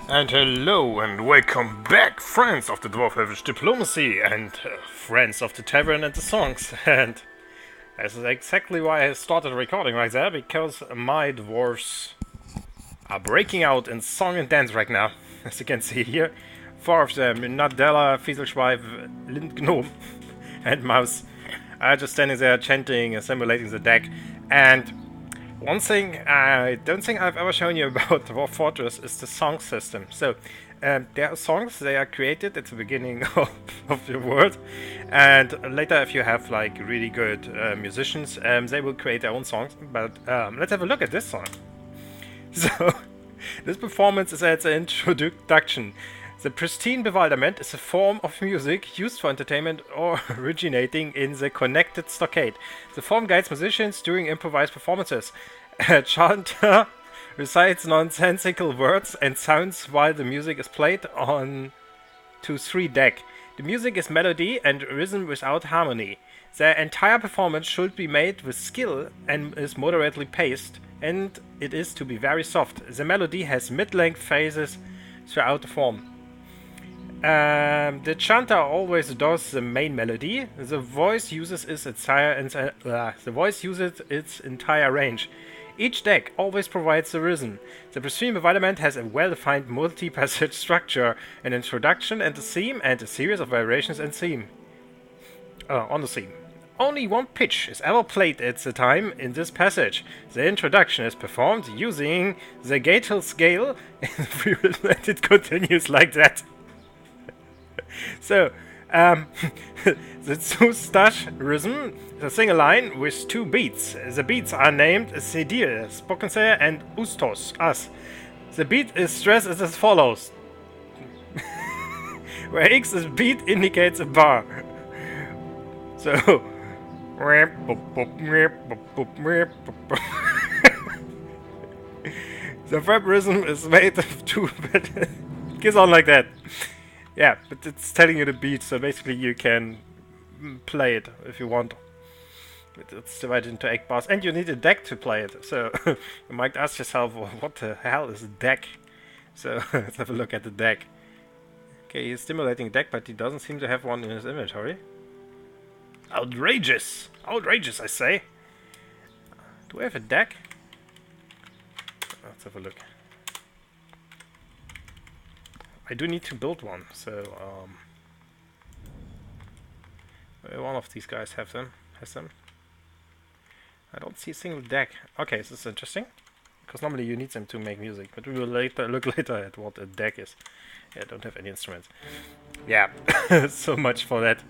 And hello and welcome back, friends of the Dwarf-Elvish diplomacy and friends of the tavern and the songs. And this is exactly why I started recording right there, because my dwarves are breaking out in song and dance right now. As you can see here, 4 of them, Nadella, Fieselschweif, Lindgnome and Mouse, are just standing there chanting and simulating the deck. And one thing I don't think I've ever shown you about Dwarf Fortress is the song system. So, there are songs, they are created at the beginning of the world, and later if you have like really good musicians, they will create their own songs. But let's have a look at this song. So, this performance is at the introduction. The pristine bewilderment is a form of music used for entertainment or originating in the connected stockade. The form guides musicians during improvised performances. A chanter recites nonsensical words and sounds while the music is played on 2/3 deck. The music is melody and rhythm without harmony. The entire performance should be made with skill and is moderately paced, and it is to be very soft. The melody has mid-length phases throughout the form. The chanter always does the main melody. The voice uses its entire range. Each deck always provides the rhythm. The pristine bewilderment has a well-defined multi-passage structure, an introduction and a theme, and a series of variations and theme. On the theme. Only one pitch is ever played at the time in this passage. The introduction is performed using the Gatel scale, and it continues like that. So, the Zustash rhythm is a single line with 2 beats. The beats are named Sedir, Spokenser, and Ustos, us. The beat is stressed as follows, where X is beat indicates a bar. So, the verb rhythm is made of 2, but it goes on like that. Yeah, but it's telling you the beat, so basically you can play it if you want. But it's divided into 8 bars, and you need a deck to play it. So you might ask yourself, well, what the hell is a deck? So let's have a look at the deck. Okay, he's stimulating a deck, but he doesn't seem to have one in his inventory. Outrageous! Outrageous, I say! Do we have a deck? Let's have a look. I do need to build one, so one of these guys has them. I don't see a single deck. Okay, this is interesting, because normally you need them to make music, but we will look later at what a deck is. Yeah, I don't have any instruments. Yeah, so much for that.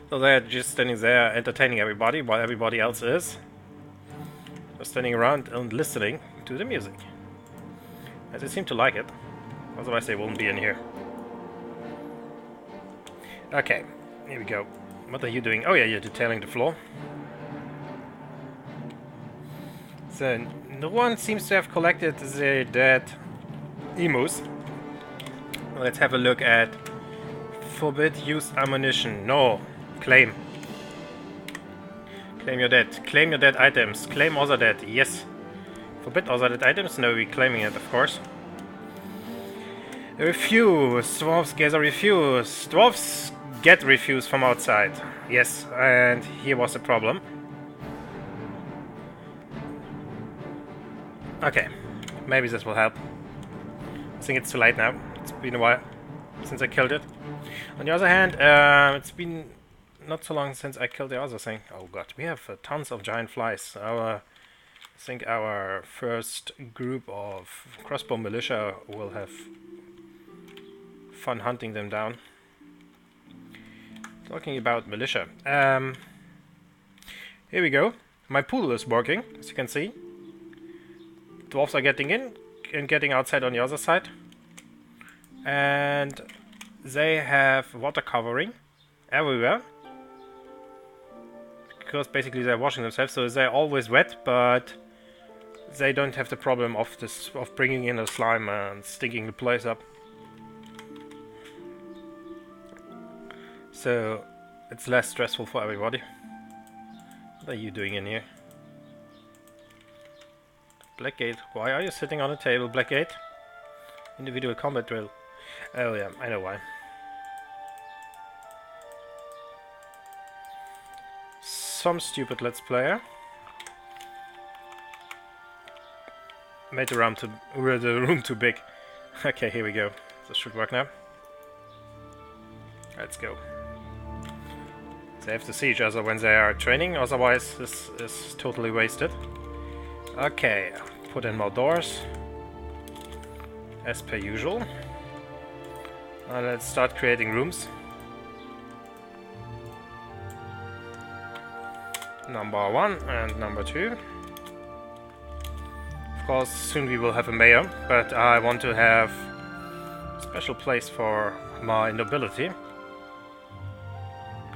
So they're just standing there entertaining everybody, while everybody else is just standing around and listening to the music. And they seem to like it. Otherwise they won't be in here. Okay, here we go. What are you doing? Oh yeah, you're detailing the floor. So, no one seems to have collected the dead emus. Let's have a look at forbid use ammunition. No. Claim. Claim your dead. Claim your dead items. Claim other dead. Yes. Forbid other dead items? No, we're claiming it, of course. Refuse. Dwarves gather refuse. Dwarves get refuse from outside. Yes, and here was the problem. Okay, maybe this will help. I think it's too late now. It's been a while since I killed it. On the other hand, it's been not so long since I killed the other thing. Oh god, we have tons of giant flies. I think our first group of crossbow militia will have fun hunting them down. Talking about militia. Here we go. My pool is working, as you can see. Dwarves are getting in and getting outside on the other side. And they have water covering everywhere. Because basically they're washing themselves, so they're always wet, but they don't have the problem of bringing in a slime and stinking the place up. So it's less stressful for everybody. What are you doing in here? Blackgate, why are you sitting on a table, Blackgate? Individual combat drill. Oh yeah, I know why. Some stupid Let's Player made the room too big. Okay, here we go. This should work now. Let's go. They have to see each other when they are training, otherwise this is totally wasted. Okay, put in more doors. As per usual. Let's start creating rooms. Number 1 and number 2. Of course, soon we will have a mayor, but I want to have a special place for my nobility.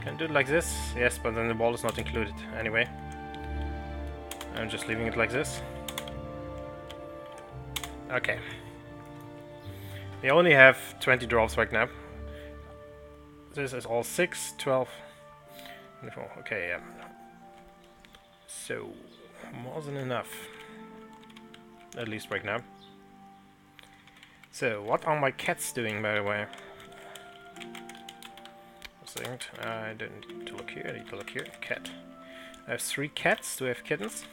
Can do it like this? Yes, but then the wall is not included anyway. I'm just leaving it like this. Okay. We only have 20 dwarves right now. This is all 6, 12, 24. Okay, yeah. So, more than enough. At least right now. So, what are my cats doing, by the way? I don't need to look here, I need to look here. Cat. I have 3 cats. Do I have kittens?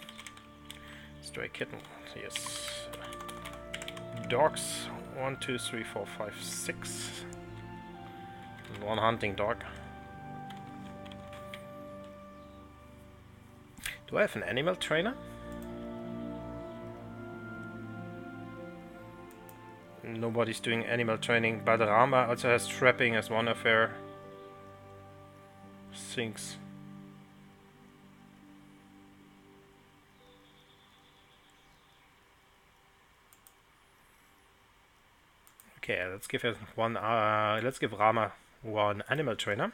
Stray kitten. Yes. Dogs. 1, 2, 3, 4, 5, 6. And 1 hunting dog. Do I have an animal trainer? Nobody's doing animal training, but Rama also has trapping as one of their things. Okay, let's give it one. Let's give Rama 1 animal trainer,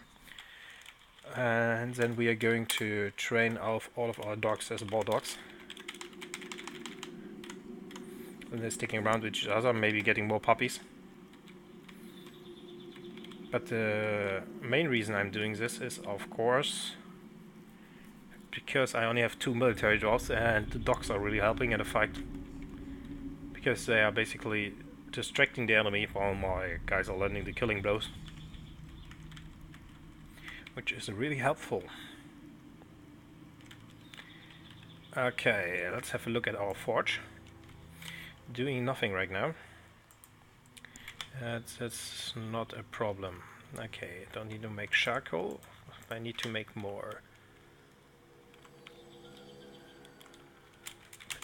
and then we are going to train all of our dogs as ball dogs. And they're sticking around with each other, maybe getting more puppies. But the main reason I'm doing this is, of course, because I only have 2 military dwarves, and the dogs are really helping in the fight. Because they are basically distracting the enemy while my guys are landing the killing blows. Which is really helpful. Okay, let's have a look at our forge. Doing nothing right now. That's not a problem. Okay, don't need to make charcoal. I need to make more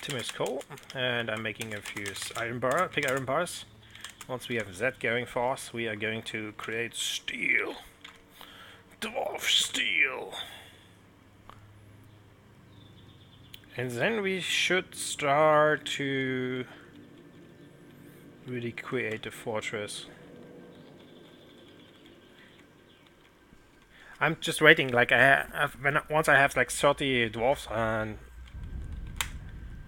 Timmy's coal, and I'm making a few big iron bars. Once we have that going for us, we are going to create steel. Dwarf steel. And then we should start to really create a fortress. I'm just waiting, like once I have like 30 dwarfs and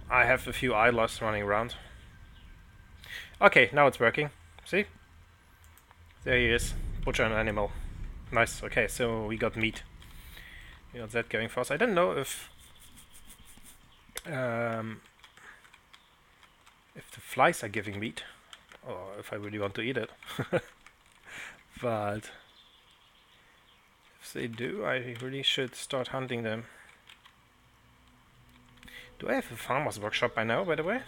I have a few idlers running around. Okay, now it's working. See? There he is. Butcher an animal. Nice. Okay, so we got meat. We got that going for us. I don't know if the flies are giving meat, or if I really want to eat it. But if they do, I really should start hunting them. Do I have a farmer's workshop by now, by the way?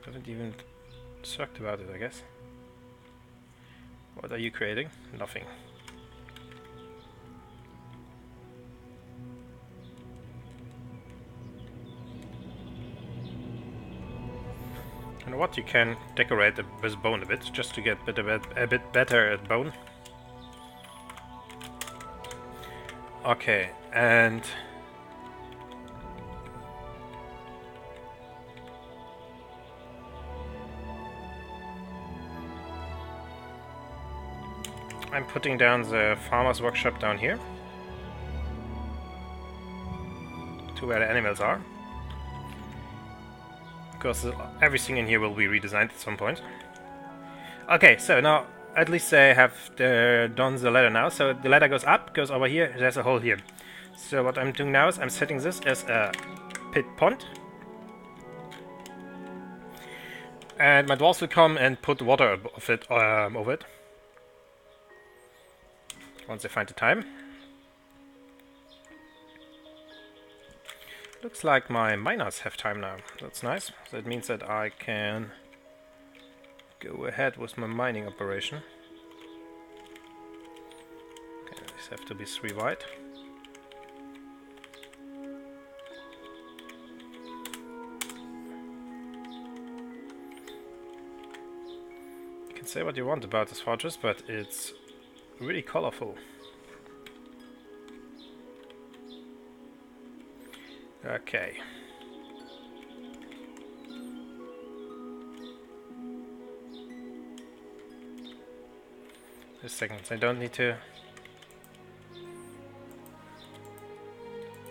Haven't even talked about it, I guess. What are you creating? Nothing. You know what? You can decorate this bone a bit, just to get a bit better at bone. Okay, and I'm putting down the farmer's workshop down here, to where the animals are, because everything in here will be redesigned at some point. Okay, so now at least they have done the ladder now, so the ladder goes up, goes over here, there's a hole here. So what I'm doing now is I'm setting this as a pit pond. And my dwarves will come and put water of it, over it. Once they find the time. Looks like my miners have time now. That's nice. That means that I can go ahead with my mining operation. Okay, these have to be 3 wide. You can say what you want about this fortress, but it's really colorful. Okay. Just seconds. I don't need to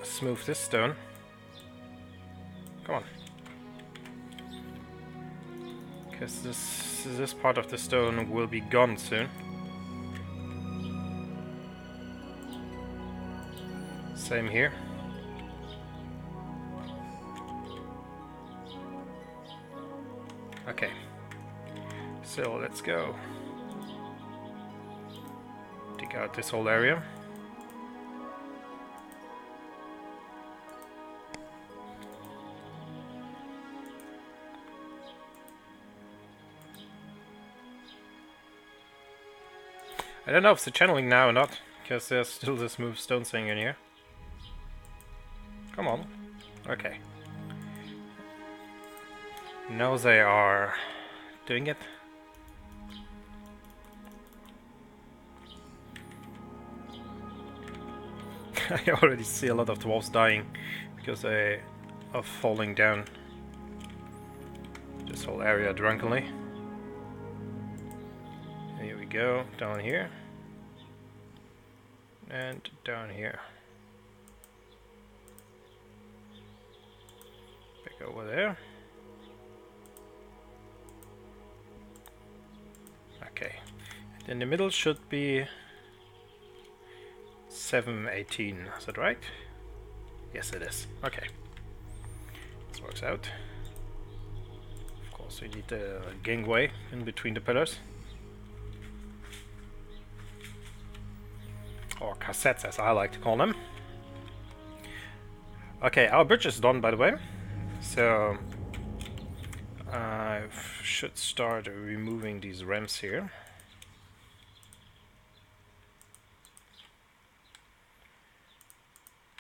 smooth this stone. Come on. Because this part of the stone will be gone soon. Same here. Okay, so let's go. Dig out this whole area. I don't know if it's channeling now or not, because there's still this smooth stone thing in here. Come on. Okay. Now they are doing it. I already see a lot of dwarves dying because they are falling down this whole area drunkenly. Here we go, down here. And down here. Back over there. Okay, and in the middle should be 718, is that right? Yes, it is. Okay, this works out. Of course, we need the gangway in between the pillars. Or cassettes, as I like to call them. Okay, our bridge is done, by the way. So I should start removing these ramps here.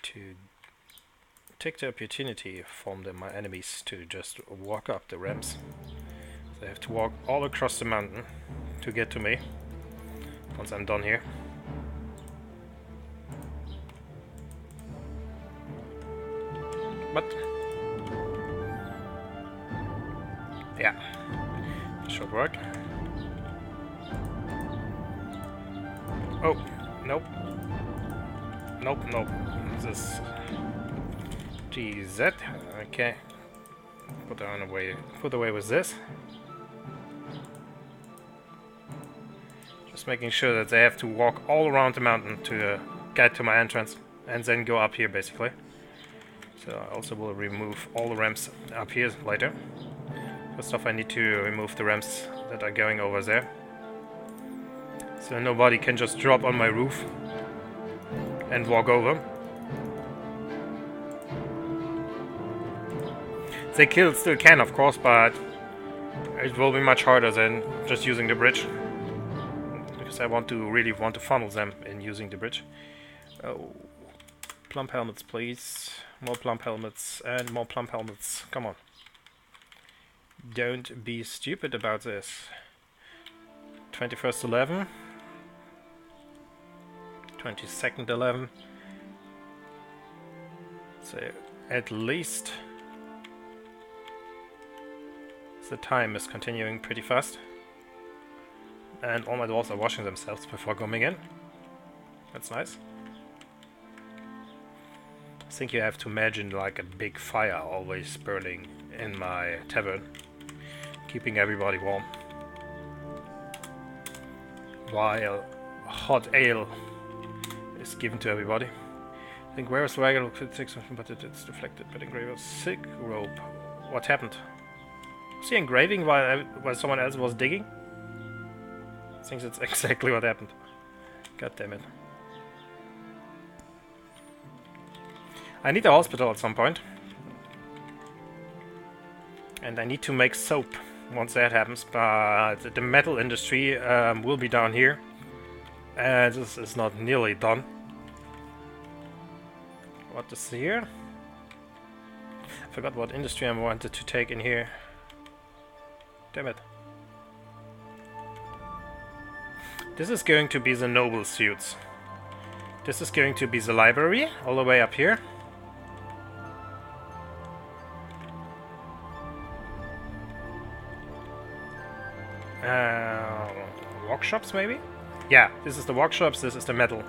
To take the opportunity from my enemies to just walk up the ramps. They have to walk all across the mountain to get to me once I'm done here. But yeah, should work. Oh, nope. Nope, nope. This GZ. Okay. Put away with this. Just making sure that they have to walk all around the mountain to get to my entrance and then go up here basically. So I also will remove all the ramps up here later. First off, I need to remove the ramps that are going over there. So nobody can just drop on my roof and walk over. They still can, of course, but it will be much harder than just using the bridge. Because I really want to funnel them in using the bridge. Oh, plump helmets, please. More plump helmets and more plump helmets. Come on. Don't be stupid about this. 21st 11. 22nd 11. So at least the time is continuing pretty fast. And all my dwarves are washing themselves before coming in. That's nice. I think you have to imagine like a big fire always burning in my tavern, keeping everybody warm, while hot ale is given to everybody. I think where is the regular 6, but it's deflected. But engraver sick rope. What happened? Was he engraving while someone else was digging? I think that's exactly what happened. God damn it. I need a hospital at some point. And I need to make soap once that happens, but the metal industry will be down here. And this is not nearly done. What is here? I forgot what industry I wanted to take in here. Damn it. This is going to be the noble suits. This is going to be the library, all the way up here. Workshops, maybe? Yeah, this is the workshops, this is the metal.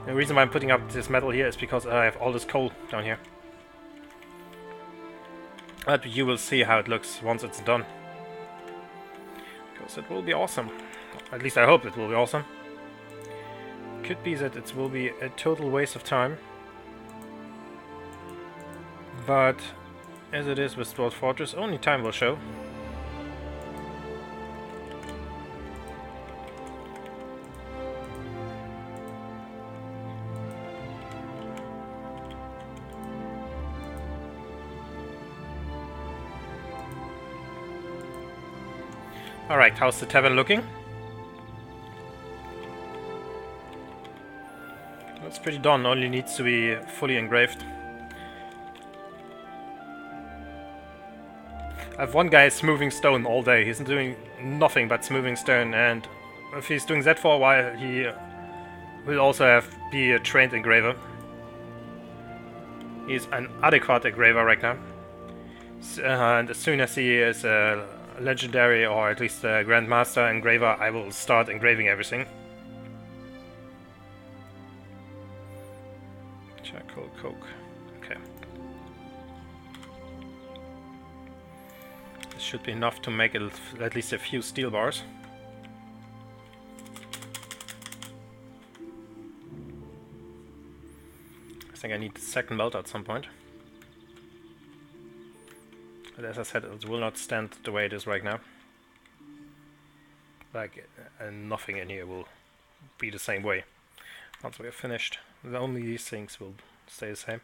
The reason why I'm putting up this metal here is because I have all this coal down here. But you will see how it looks once it's done. Because it will be awesome. At least I hope it will be awesome. Could be that it will be a total waste of time. But as it is with Dwarf Fortress, only time will show. Alright, how's the tavern looking? That's pretty done, only needs to be fully engraved. I have one guy smoothing stone all day. He's doing nothing but smoothing stone, and if he's doing that for a while, he will also be a trained engraver. He's an adequate engraver right now. And as soon as he is a legendary, or at least a grandmaster engraver, I will start engraving everything. Charcoal, coke. Okay. This should be enough to make at least a few steel bars. I think I need the second melter at some point. But as I said, it will not stand the way it is right now. Like, nothing in here will be the same way. Once we are finished, only these things will stay the same.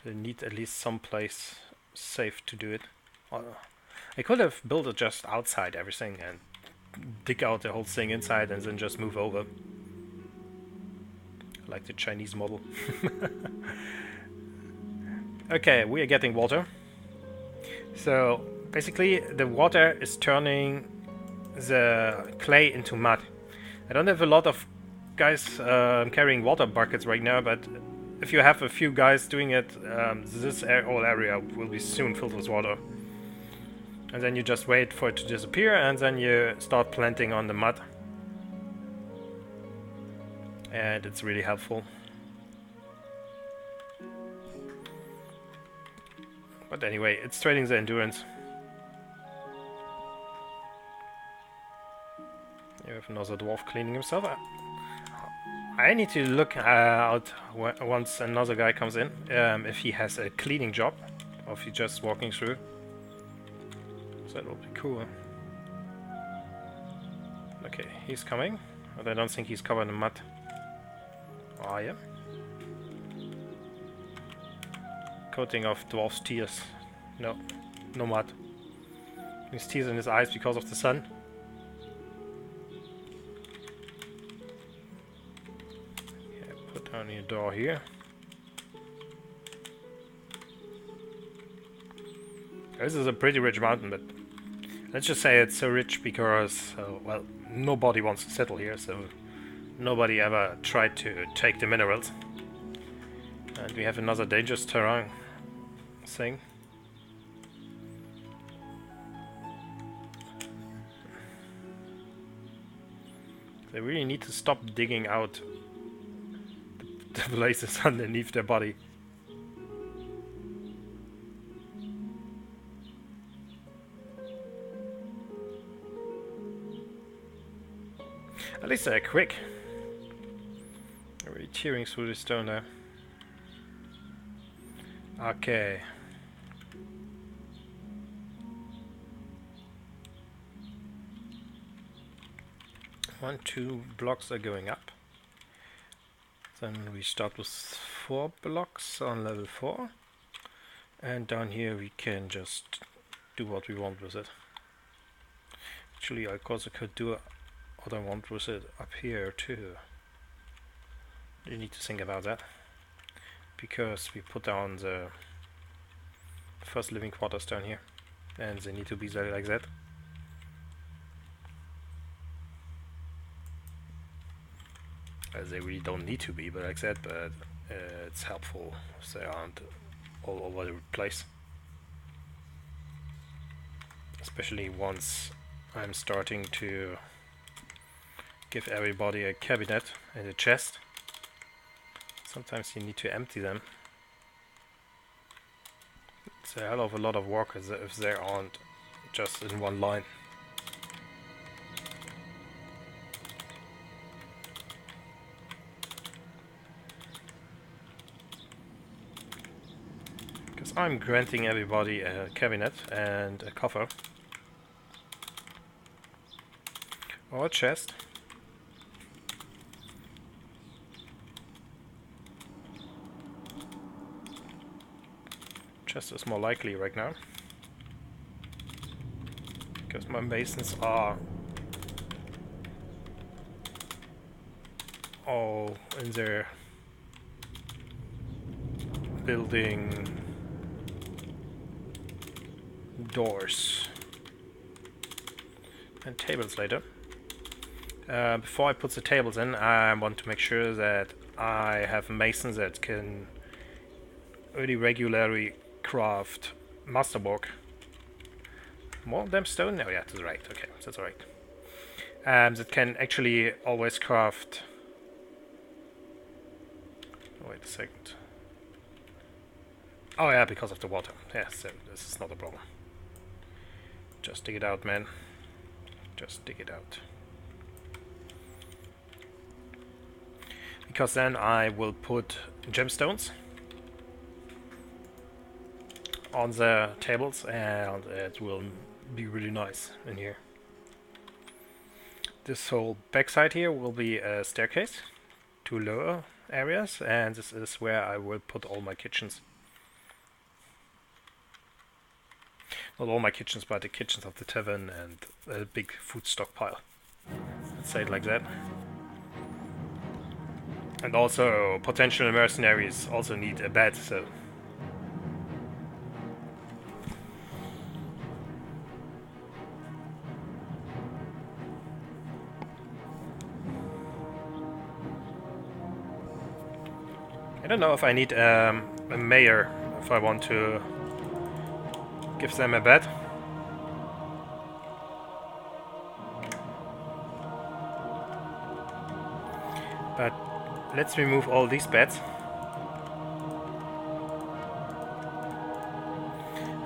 But I need at least some place safe to do it. I could have built it just outside everything and dig out the whole thing inside and then just move over. Like the Chinese model. Okay, we are getting water. So basically the water is turning the clay into mud. I don't have a lot of guys carrying water buckets right now, but if you have a few guys doing it, this whole area will be soon filled with water. And then you just wait for it to disappear, and then you start planting on the mud. And it's really helpful. But anyway, it's training the endurance. You have another dwarf cleaning himself. I need to look out once another guy comes in, if he has a cleaning job, or if he's just walking through. So that would be cool. Okay, he's coming, but I don't think he's covered in mud. Oh yeah. Coating of dwarf's tears. No, no mud. His tears in his eyes because of the sun. Okay, put down your door here. This is a pretty rich mountain, but let's just say it's so rich because, well, nobody wants to settle here, so nobody ever tried to take the minerals. And we have another dangerous terrain thing. They really need to stop digging out the places underneath their body. At least they're quick. They're really tearing through the stone there. Okay, 1, 2 blocks are going up. Then we start with 4 blocks on level 4. And down here we can just do what we want with it. Actually, of course I could do what I want with it up here too. You need to think about that. Because we put down the first living quarters down here. And they need to be there like that. They really don't need to be but like that, but it's helpful if they aren't all over the place. Especially once I'm starting to give everybody a cabinet and a chest. Sometimes you need to empty them. It's a hell of a lot of work if they aren't just in one line. Because I'm granting everybody a cabinet and a coffer. Or a chest. Chest is more likely right now. Because my masons are all in their building doors and tables later. Before I put the tables in, I want to make sure that I have masons that can really regularly craft masterwork. More damn stone? No, yeah, that's right. Okay, that's right. That can actually always craft. Oh, wait a second. Oh yeah, because of the water. Yes, this is not a problem. Just dig it out, man. Just dig it out. Because then I will put gemstones on the tables and it will be really nice in here. This whole backside here will be a staircase to lower areas, and this is where I will put all my kitchens. Not all my kitchens, but the kitchens of the tavern and a big food stockpile. Let's say it like that. And also, potential mercenaries also need a bed, so... I don't know if I need a mayor if I want to give them a bed. But let's remove all these beds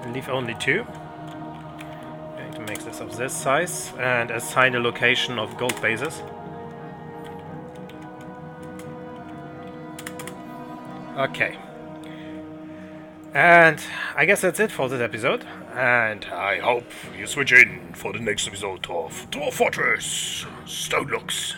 and leave only 2. I'm going to make this of this size and assign a location of gold bases. Okay. And I guess that's it for this episode. And I hope you switch in for the next episode of Dwarf Fortress Stonelocks.